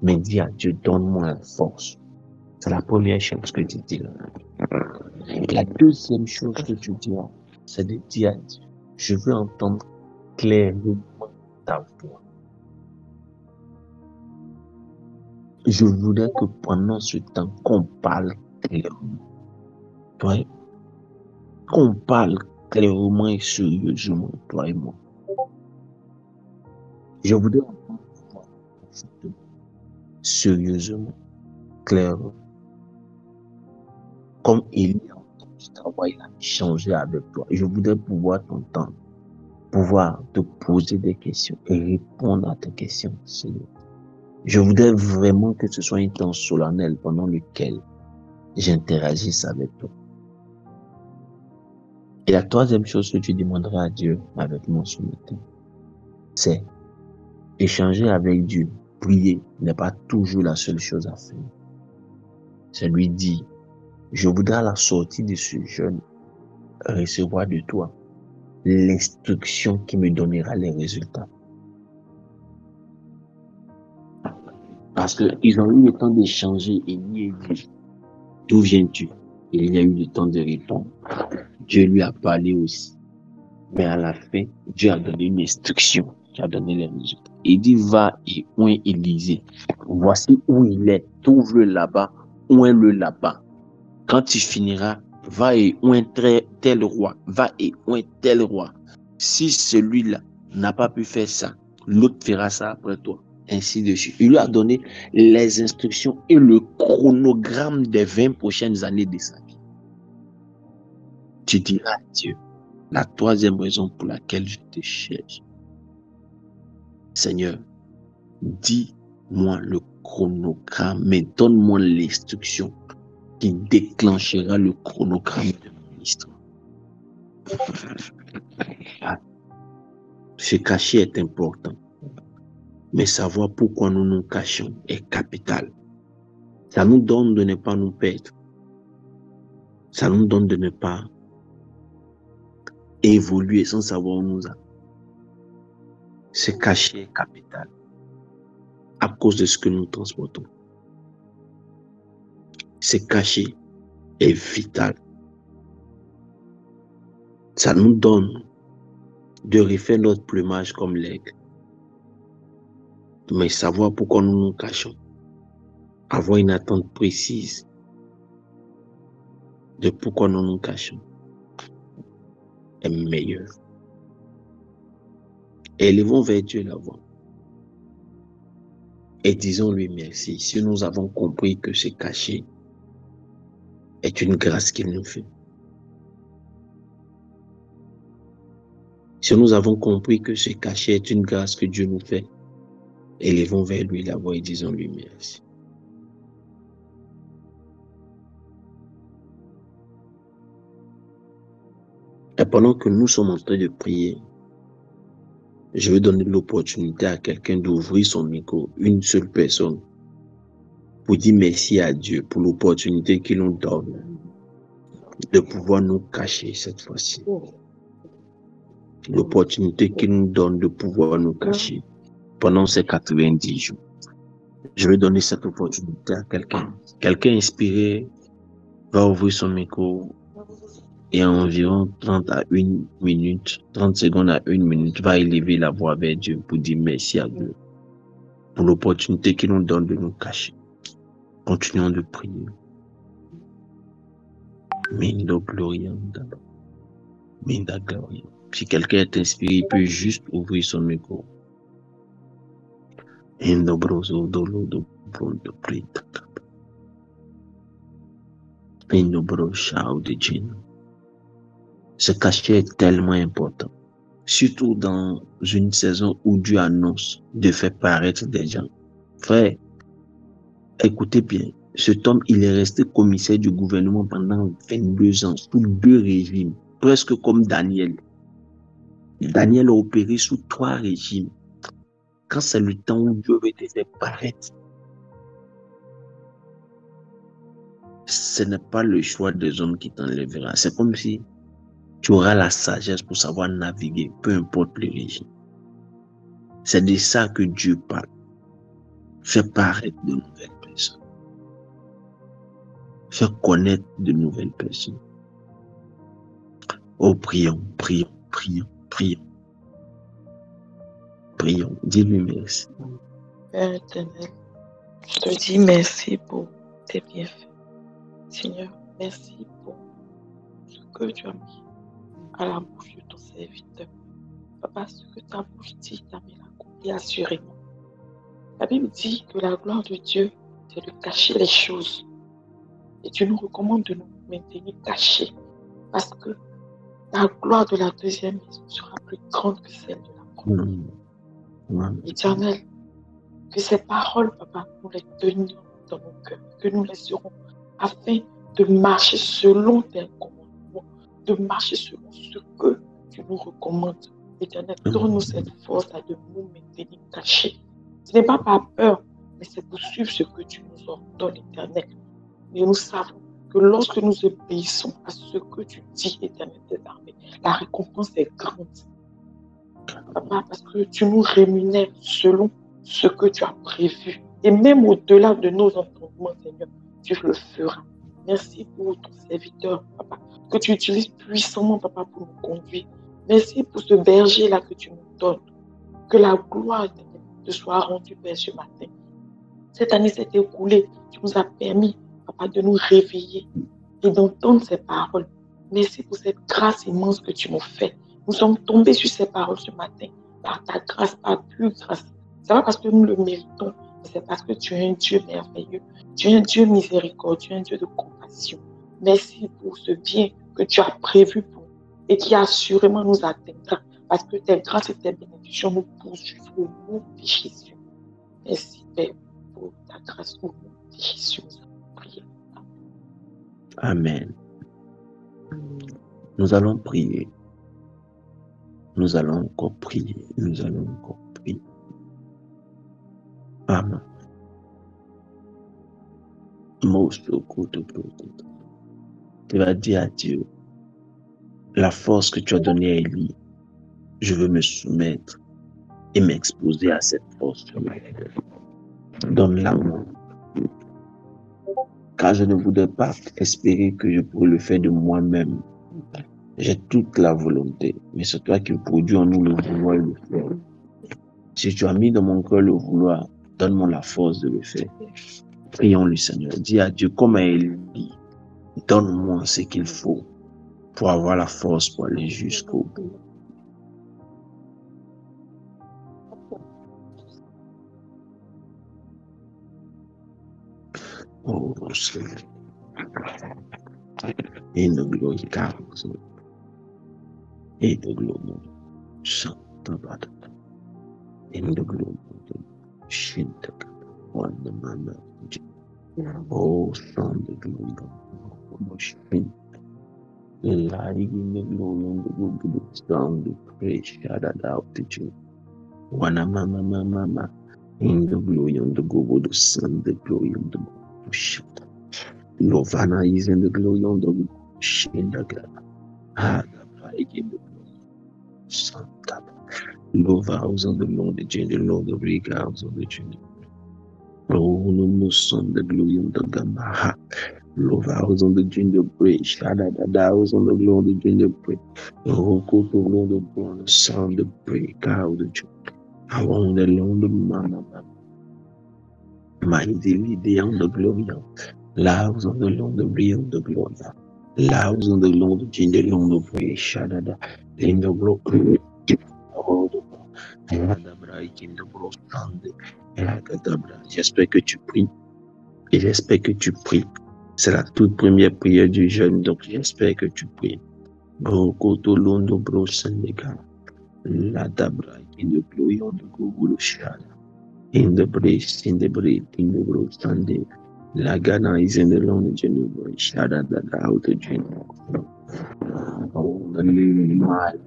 Mais dis à Dieu, donne-moi la force. C'est la première chose que tu dis. La deuxième chose que tu diras, c'est de dire à Dieu, je veux entendre clairement ta voix. je voudrais que pendant ce temps, qu'on parle clairement. Ouais. Qu'on parle clairement et sérieusement, toi et moi. Je voudrais sérieusement, clairement, comme Élie a entendu ta voix, il a échangé avec toi. Je voudrais pouvoir t'entendre, pouvoir te poser des questions et répondre à tes questions, Seigneur. Je voudrais vraiment que ce soit un temps solennel pendant lequel j'interagisse avec toi. Et la troisième chose que tu demanderas à Dieu avec moi ce matin, c'est échanger avec Dieu. Prier n'est pas toujours la seule chose à faire. C'est lui dire, je voudrais à la sortie de ce jeûne recevoir de toi l'instruction qui me donnera les résultats. Parce qu'ils ont eu le temps d'échanger et lui a dit, d'où viens-tu? Et il y a eu le temps de répondre. Dieu lui a parlé aussi. Mais à la fin, Dieu a donné une instruction qui a donné les résultats. Il dit, va et oint Élisée. Voici où il est. Trouve-le là-bas, oint-le là-bas. Quand tu finiras, va et oint tel roi. Va et oint tel roi. Si celui-là n'a pas pu faire ça, l'autre fera ça après toi. Ainsi de suite. Il lui a donné les instructions et le chronogramme des 20 prochaines années de sa vie. Tu diras à Dieu, la troisième raison pour laquelle je te cherche, Seigneur, dis-moi le chronogramme, mais donne-moi l'instruction qui déclenchera le chronogramme de mon histoire. Se cacher est important, mais savoir pourquoi nous nous cachons est capital. Ça nous donne de ne pas nous perdre. Ça nous donne de ne pas évoluer sans savoir où nous allons. Se cacher est capital à cause de ce que nous transportons. Se cacher est vital. Ça nous donne de refaire notre plumage comme l'aigle. Mais savoir pourquoi nous nous cachons, avoir une attente précise de pourquoi nous nous cachons est meilleur. Élevons vers Dieu la voix et disons-lui merci si nous avons compris que se cacher est une grâce qu'il nous fait. Si nous avons compris que se cacher est une grâce que Dieu nous fait, élevons vers lui la voix et disons-lui merci. Et pendant que nous sommes en train de prier, je vais donner l'opportunité à quelqu'un d'ouvrir son micro, une seule personne, pour dire merci à Dieu pour l'opportunité qu'il nous donne de pouvoir nous cacher cette fois-ci. L'opportunité qu'il nous donne de pouvoir nous cacher pendant ces 90 jours. Je vais donner cette opportunité à quelqu'un. Quelqu'un inspiré va ouvrir son micro et en environ 30 à 1 minute, 30 secondes à 1 minute, va élever la voix vers Dieu pour dire merci à Dieu pour l'opportunité qu'il nous donne de nous cacher. Continuons de prier. Mindo Gloria. Minda Gloria. Si quelqu'un est inspiré, il peut juste ouvrir son micro. Indo Broso Dolo do Bondo Prita. Indo Bro Chao de Gino. Se cacher est tellement important. Surtout dans une saison où Dieu annonce de faire paraître des gens. Frère, écoutez bien, cet homme, il est resté commissaire du gouvernement pendant 22 ans, sous 2 régimes, presque comme Daniel. Daniel a opéré sous 3 régimes. Quand c'est le temps où Dieu veut te faire paraître, ce n'est pas le choix des hommes qui t'enlèvera. C'est comme si tu auras la sagesse pour savoir naviguer, peu importe le régime. C'est de ça que Dieu parle. Faire paraître de nouvelles personnes. Faire connaître de nouvelles personnes. Oh, prions, prions, prions, prions. Prions. Dis-lui merci. Père éternel, Je te dis merci pour tes bienfaits. Seigneur, merci pour ce que tu as mis à la bouche de ton serviteur. Papa, ce que ta bouche dit, ta main l'accomplit assurément. La Bible dit que la gloire de Dieu, c'est de cacher les choses. Et Dieu nous recommande de nous maintenir cachés. Parce que la gloire de la deuxième maison sera plus grande que celle de la première. Éternel, que ces paroles, papa, nous les tenions dans nos cœurs, que nous les serons, afin de marcher selon tes commandements, de marcher selon ce que tu nous recommandes. Éternel, donne-nous cette force de nous maintenir cachés. Ce n'est pas par peur, mais c'est pour suivre ce que tu nous ordonnes, Éternel. Mais nous savons que lorsque nous obéissons à ce que tu dis, Éternel des armées, la récompense est grande. Papa, parce que tu nous rémunères selon ce que tu as prévu. Et même au-delà de nos entendements, Seigneur, tu le feras. Merci pour ton serviteur, Papa, que tu utilises puissamment, Papa, pour nous conduire. Merci pour ce berger-là que tu nous donnes. Que la gloire te soit rendue, Père, ce matin. Cette année s'est écoulée. Tu nous as permis, Papa, de nous réveiller et d'entendre ces paroles. Merci pour cette grâce immense que tu nous fais. Nous sommes tombés sur ces paroles ce matin par ta grâce, par pure grâce. Ce n'est pas parce que nous le méritons, mais c'est parce que tu es un Dieu merveilleux. Tu es un Dieu miséricordieux, un Dieu de compassion. Merci pour ce bien que tu as prévu pour nous et qui assurément nous atteindra parce que tes grâces et tes bénédictions nous poursuivent au nom de Jésus. Merci, Père, pour ta grâce au nom de Jésus. Priez. Amen. Nous allons prier. Nous allons encore prier. Nous allons encore prier. Amen. Tu vas dire à Dieu, la force que tu as donnée à Élie, je veux me soumettre et m'exposer à cette force. Donne-la moi. Car je ne voudrais pas espérer que je pourrais le faire de moi-même. J'ai toute la volonté, mais c'est toi qui produis en nous le vouloir et le faire. Si tu as mis dans mon cœur le vouloir, donne-moi la force de le faire. Prions le Seigneur. Dis à Dieu, comme à Élie, donne-moi ce qu'il faut pour avoir la force pour aller jusqu'au bout. Oh Seigneur. Et de gloire, et de gloire, Santa Bada, et de gloire, Shinta, one man, oh, son de gloire, Shinta, lying in the glory on the good sound, the praise, shadowed out the Jew. One mama, in the glory on the go, the sun, the glory on the go, shut. Lovana is in the glory on the Shinda, ah, in the Santa. Love house on the Lord, the gender, Lord, the rig house on the gender. Oh, no more son, the glory on the Gamaha. Love house on the gender bridge. Shada the house on the Lord, the gender bridge. Oh, go to Lord, the born, the son, the break out the joy. I want the Lord, the man, my daily day on the glory. Loves on the Lord, the real, the glory. Loves on the Lord, the gender, Lord, the bridge. Shada the in the glory. J'espère que tu pries. Et j'espère que tu pries. C'est la toute première prière du jeûne, donc j'espère que tu pries. Brokoto londo bro sandega. La dabra in the glory on the Google shada. In the breast, in the breath, in the bro sande. La gana is in the long general shada that out the general. Oh, the living mind.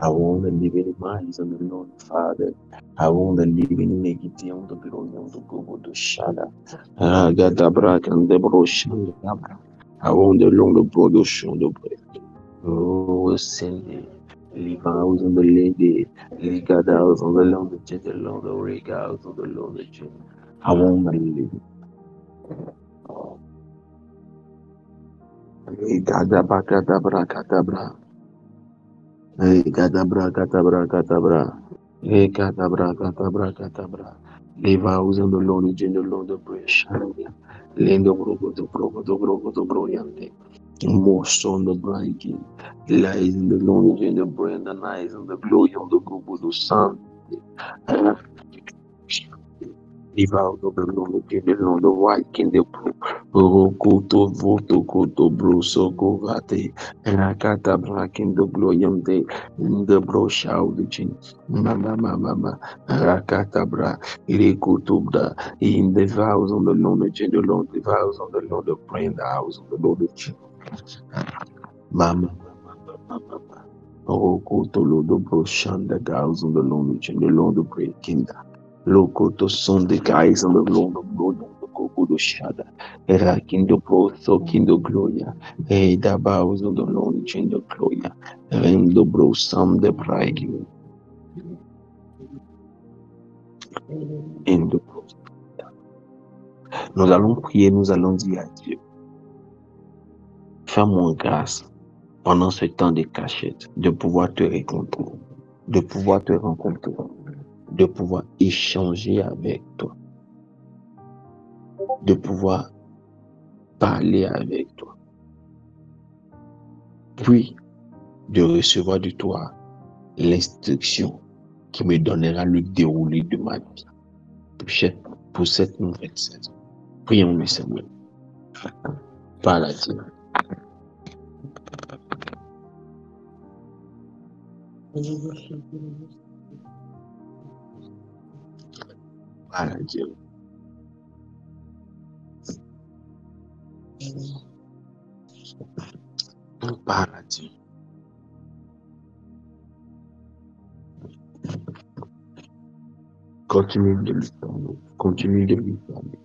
I want the living minds on the Lord Father. I want the living iniquity on the glory on the Google to Shada. I got the brack and the brush. I want the long the broad ocean the break. Oh, send leave house on the lady. Leave out on the long the jet along the rig out on the long the jet. I want the living. I got the back at the brack at the brack. Katabra. Katabra. Levaos in the Lord, in the Lord of Breshania, Lendo Broyante, most on the breaking, lies in the Lord, in the brand, and eyes in the glory of the Gubu Sun. Livaos of the Lord, in the Lord of White, in the Rokoto, Voto, Koto, Broso, Govate, Rakata, Black in the Gloyante, in the Brosha, the Chin, Mama, Rakata, Bra, Irekutubda, in the vows on the Lord, in the Lord, the vows on the Lord, the prayer in the house of the Lord, the Chin, Mama, Rokoto, Lord, the Broshan, the house on the Lord, in the Lord, the breaking. Lokoto son the guys on the Lord of Lord of the Gogo Shada, Rakindo Pro, Sokindo Gloria, da bows on the Lord, Chindo Gloria, Rendo Bro, Sam the Prague, in the Pro. Nous allons prier, nous allons dire à Dieu, fais-moi grâce pendant ce temps de cachette, de pouvoir te rencontrer, de pouvoir te rencontrer, de pouvoir échanger avec toi, de pouvoir parler avec toi. Puis, de recevoir de toi l'instruction qui me donnera le déroulé de ma vie pour cette nouvelle saison. Prions le Seigneur. Parle à Dieu. Parle à Dieu. Parle à Dieu. Continue de lui parler. Continue de lui parler.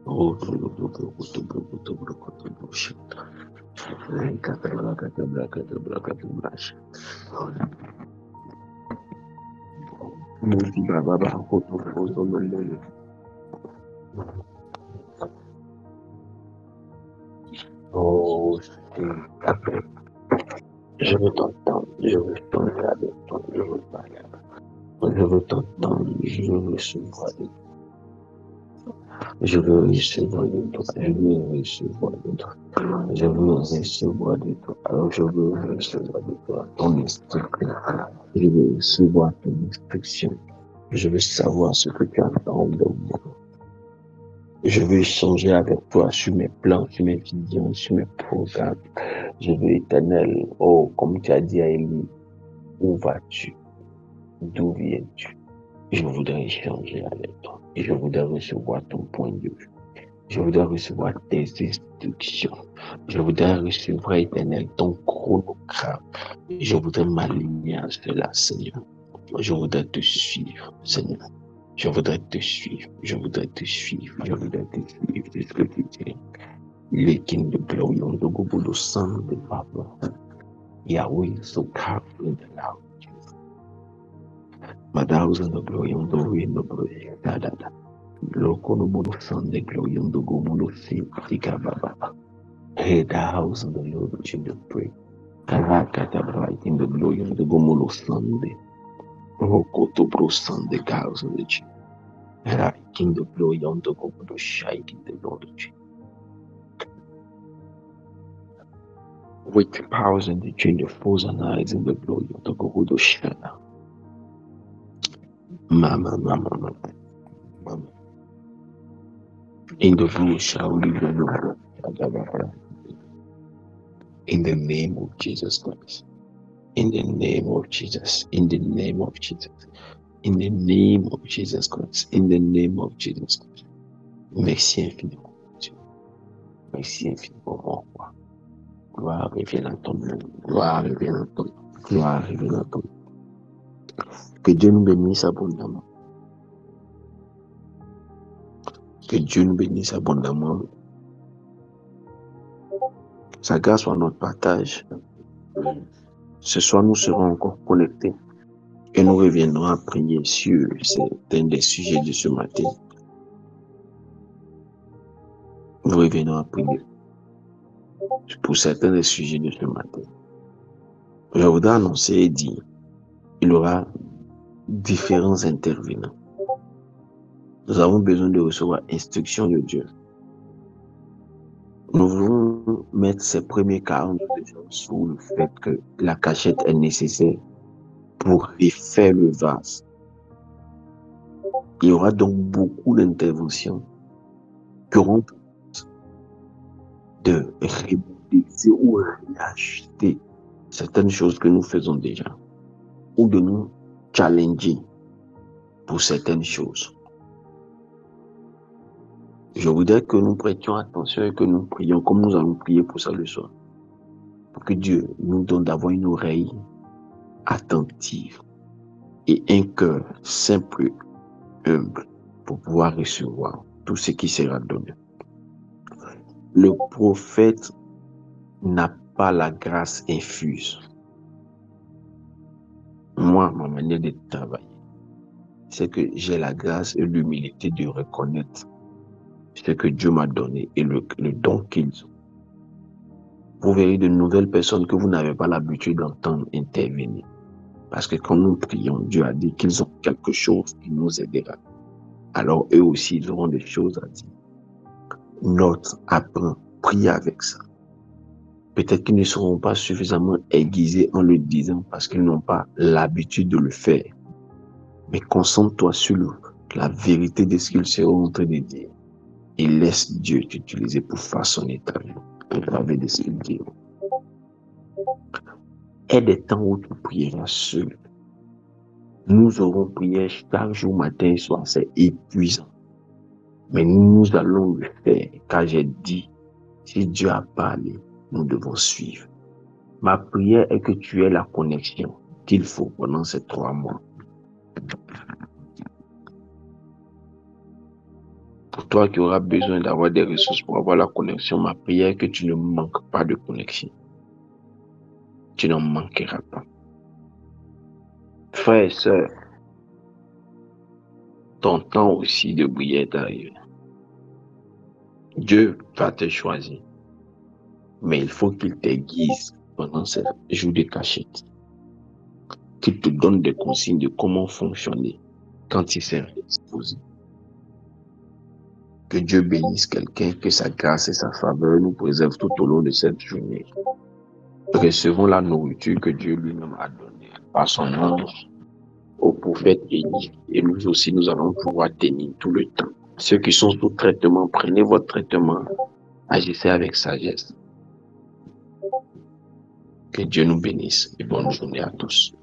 Oh, je veux t'entendre, je veux parler avec toi, je veux parler avec toi, je veux t'entendre, je veux recevoir de toi, je veux recevoir de toi, je veux recevoir de toi, je veux recevoir de toi, alors je veux recevoir de toi ton instruction, je veux recevoir ton instruction, je veux savoir ce que tu attends de moi. Je veux échanger avec toi sur mes plans, sur mes visions, sur mes programmes. Je veux éternel, oh, comme tu as dit à Élie, où vas-tu? D'où viens-tu? Je voudrais échanger avec toi. Et je voudrais recevoir ton point de vue. Je voudrais recevoir tes instructions. Je voudrais recevoir, éternel, ton chronogramme. Je voudrais m'aligner à cela, Seigneur. Je voudrais te suivre, Seigneur. Je voudrais te suivre. Je voudrais te suivre. Je voudrais te suivre. C'est ce que tu dis. Les kings de glory on the Gobo Son de Papa. Yahweh so powerful in the loud. Madaus and the glory on the way in the glory. Loco no Bodo Son de glory on the Gobo Tika Baba. Hey, the house of the Lord which in the pray. Karakata bright in the glory on the Gomolo Sunday. Rokoto Bro Sunday house of the Chief. King the glory on the Gobo Shike in the Lord of Jesus. With powers and the change of foes and eyes in the glory of the Godo Shana. Mama. In the blue shall we know. In the name of Jesus Christ. In the name of Jesus. In the name of Jesus. In the name of Jesus Christ. In the name of Jesus Christ. Merci infiniment, Dieu. Merci infiniment, mon roi. Gloire revienne à ton nom. Gloire revienne à ton nom. Gloire revienne à ton nom. Que Dieu nous bénisse abondamment. Que Dieu nous bénisse abondamment. Sa grâce soit notre partage. Ce soir, nous serons encore connectés et nous reviendrons à prier sur certains des sujets de ce matin. Nous reviendrons à prier pour certains des sujets de ce matin. Je voudrais annoncer et dire, il y aura différents intervenants. Nous avons besoin de recevoir instruction de Dieu. Nous voulons mettre ces premiers 40 jours sur le fait que la cachette est nécessaire pour refaire le vase. Il y aura donc beaucoup d'interventions qui auront de remodéliser ou réajuster certaines choses que nous faisons déjà, ou de nous challenger pour certaines choses. Je voudrais que nous prêtions attention et que nous prions comme nous allons prier pour ça le soir. Pour que Dieu nous donne d'avoir une oreille attentive et un cœur simple, humble, pour pouvoir recevoir tout ce qui sera donné. Le prophète n'a pas la grâce infuse. Moi, ma manière de travailler, c'est que j'ai la grâce et l'humilité de reconnaître ce que Dieu m'a donné et le don qu'ils ont. Vous verrez de nouvelles personnes que vous n'avez pas l'habitude d'entendre intervenir. Parce que quand nous prions, Dieu a dit qu'ils ont quelque chose qui nous aidera. Alors eux aussi, ils auront des choses à dire. Note, apprends, prie avec ça. Peut-être qu'ils ne seront pas suffisamment aiguisés en le disant parce qu'ils n'ont pas l'habitude de le faire. Mais concentre-toi sur la vérité de ce qu'ils seront en train de dire. Et laisse Dieu t'utiliser pour façonner ta vie. Au travers de ce qu'il dit. Il y a des temps où tu prieras seul. Nous aurons prié chaque jour, matin et soir. C'est épuisant. Mais nous allons le faire. Car j'ai dit, si Dieu a parlé, nous devons suivre. Ma prière est que tu aies la connexion qu'il faut pendant ces 3 mois. Pour toi qui auras besoin d'avoir des ressources pour avoir la connexion, ma prière est que tu ne manques pas de connexion. Tu n'en manqueras pas. Frères et sœurs, ton temps aussi de briller est arrivé. Dieu va te choisir. Mais il faut qu'il t'aiguise pendant ces jours de cachette. Qu'il te donne des consignes de comment fonctionner quand il s'est exposé. Que Dieu bénisse quelqu'un, que sa grâce et sa faveur nous préservent tout au long de cette journée. Recevons la nourriture que Dieu lui-même a donnée par son ange au prophète Élie. Et nous aussi, nous allons pouvoir tenir tout le temps. Ceux qui sont sous traitement, prenez votre traitement. Agissez avec sagesse. Que Dieu nous bénisse et bonne journée à tous.